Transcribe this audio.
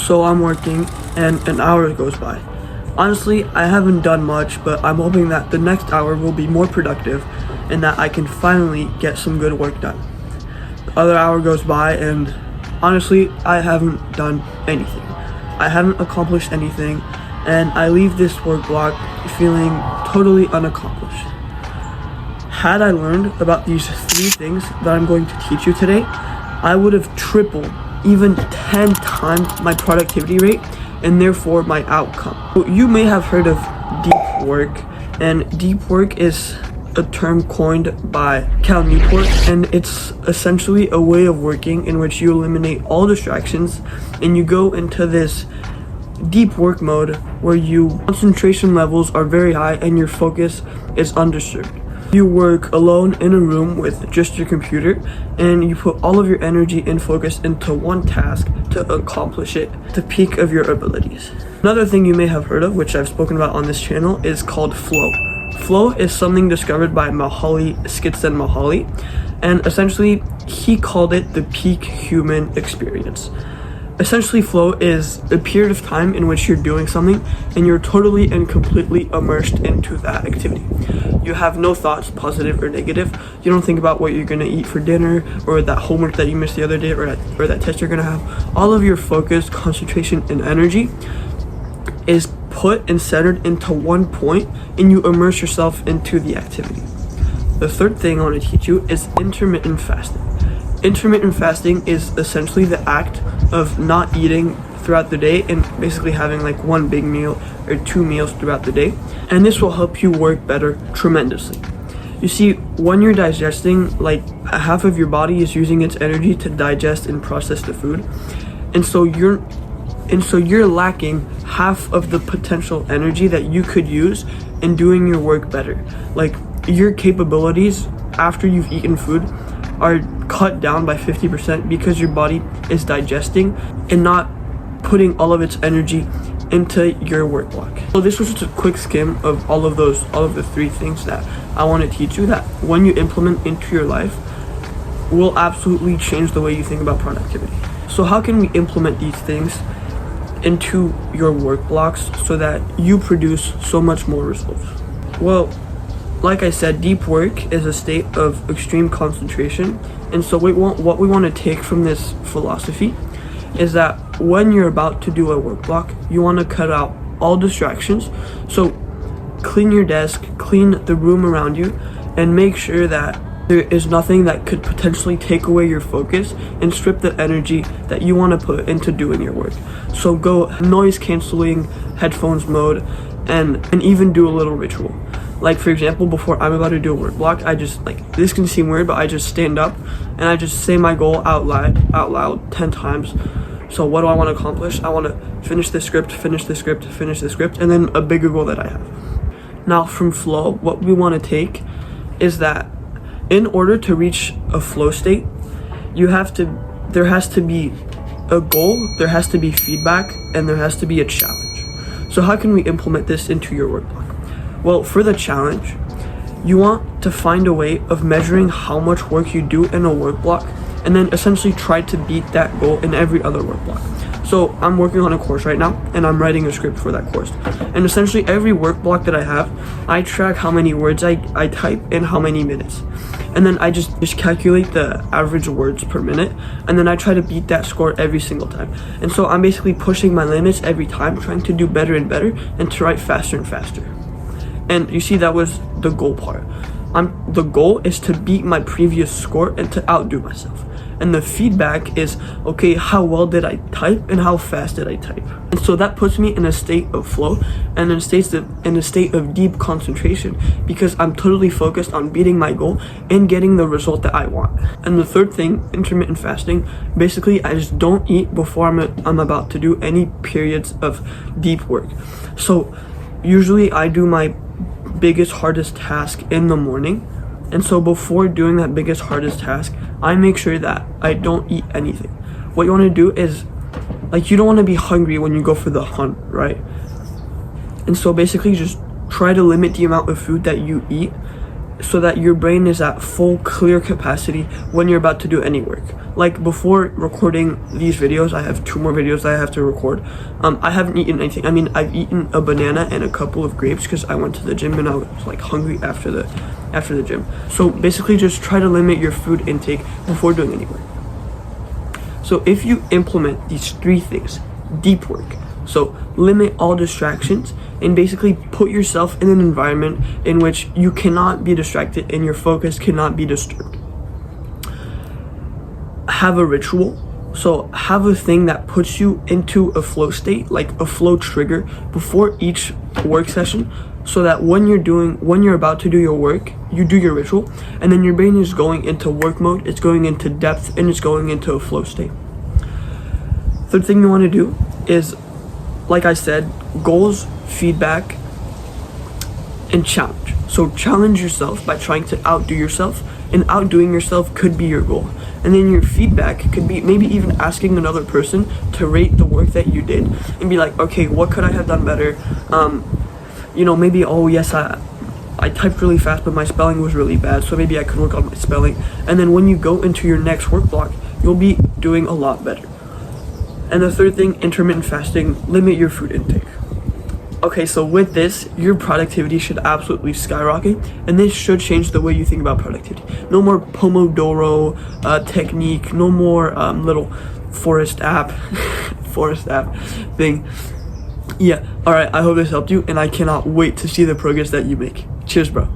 So I'm working and an hour goes by. Honestly, I haven't done much, but I'm hoping that the next hour will be more productive and that I can finally get some good work done. The other hour goes by and honestly, I haven't done anything. I haven't accomplished anything, and I leave this work block feeling totally unaccomplished. Had I learned about these 3 things that I'm going to teach you today, I would have tripled, even 10 times my productivity rate and therefore my outcome. So you may have heard of deep work, and deep work is a term coined by Cal Newport, and it's essentially a way of working in which you eliminate all distractions and you go into this deep work mode where your concentration levels are very high and your focus is undisturbed. You work alone in a room with just your computer, and you put all of your energy and focus into one task to accomplish it at the peak of your abilities. Another thing you may have heard of, which I've spoken about on this channel, is called flow. Flow is something discovered by Csikszentmihalyi, and essentially he called it the peak human experience. Essentially, flow is a period of time in which you're doing something and you're totally and completely immersed into that activity. You have no thoughts, positive or negative. You don't think about what you're gonna eat for dinner, or that homework that you missed the other day, or that test you're gonna have. All of your focus, concentration, and energy is put and centered into one point, and you immerse yourself into the activity. The third thing I want to teach you is intermittent fasting. Intermittent fasting is essentially the act of not eating throughout the day and basically having like one big meal or 2 meals throughout the day, and this will help you work better tremendously. You see, when you're digesting, like half of your body is using its energy to digest and process the food, and so you're lacking half of the potential energy that you could use in doing your work better. Like, your capabilities after you've eaten food are cut down by 50% because your body is digesting and not putting all of its energy into your work block. So this was just a quick skim of all of the 3 things that I want to teach you that when you implement into your life will absolutely change the way you think about productivity. So how can we implement these things into your work blocks so that you produce so much more results? Well, like I said, deep work is a state of extreme concentration, and so what we want to take from this philosophy is that when you're about to do a work block, you want to cut out all distractions. So clean your desk, clean the room around you, and make sure that there is nothing that could potentially take away your focus and strip the energy that you want to put into doing your work. So go noise canceling, headphones mode, and even do a little ritual. Like, for example, before I'm about to do a work block, I just, like, this can seem weird, but I just stand up and I just say my goal out loud 10 times. So what do I want to accomplish? I want to finish this script, and then a bigger goal that I have. Now, from flow, what we want to take is that in order to reach a flow state, there has to be a goal, there has to be feedback, and there has to be a challenge. So how can we implement this into your work block? Well, for the challenge, you want to find a way of measuring how much work you do in a work block, and then essentially try to beat that goal in every other work block. So I'm working on a course right now, and I'm writing a script for that course. And essentially every work block that I have, I track how many words I type in how many minutes. And then I just calculate the average words per minute, and then I try to beat that score every single time. And so I'm basically pushing my limits every time, trying to do better and better, and to write faster and faster. And you see, that was the goal part. The goal is to beat my previous score and to outdo myself. And the feedback is, okay, how well did I type and how fast did I type? And so that puts me in a state of flow and in a state of deep concentration, because I'm totally focused on beating my goal and getting the result that I want. And the third thing, intermittent fasting, basically I just don't eat before I'm about to do any periods of deep work. So usually I do my biggest, hardest task in the morning. And so before doing that biggest, hardest task, I make sure that I don't eat anything. What you want to do is, like, you don't want to be hungry when you go for the hunt, right? And so basically just try to limit the amount of food that you eat so that your brain is at full clear capacity when you're about to do any work. Like before recording these videos, I have 2 more videos that I have to record. I haven't eaten anything. I mean, I've eaten a banana and a couple of grapes because I went to the gym and I was like hungry after the gym. So basically just try to limit your food intake before doing any work. So if you implement these 3 things, deep work, so limit all distractions and basically put yourself in an environment in which you cannot be distracted and your focus cannot be disturbed. Have a ritual. So have a thing that puts you into a flow state, like a flow trigger before each work session, so that when you're about to do your work, you do your ritual, and then your brain is going into work mode, it's going into depth, and it's going into a flow state. Third thing you want to do is, like I said, goals, feedback, and challenge. So challenge yourself by trying to outdo yourself, and outdoing yourself could be your goal. And then your feedback could be maybe even asking another person to rate the work that you did and be like, okay, what could I have done better? Maybe, oh yes, I typed really fast, but my spelling was really bad, so maybe I could work on my spelling. And then when you go into your next work block, you'll be doing a lot better. And the third thing, intermittent fasting, limit your food intake. Okay, so with this, your productivity should absolutely skyrocket, and this should change the way you think about productivity. No more Pomodoro technique, no more little forest app thing. Yeah, alright, I hope this helped you, and I cannot wait to see the progress that you make. Cheers, bro.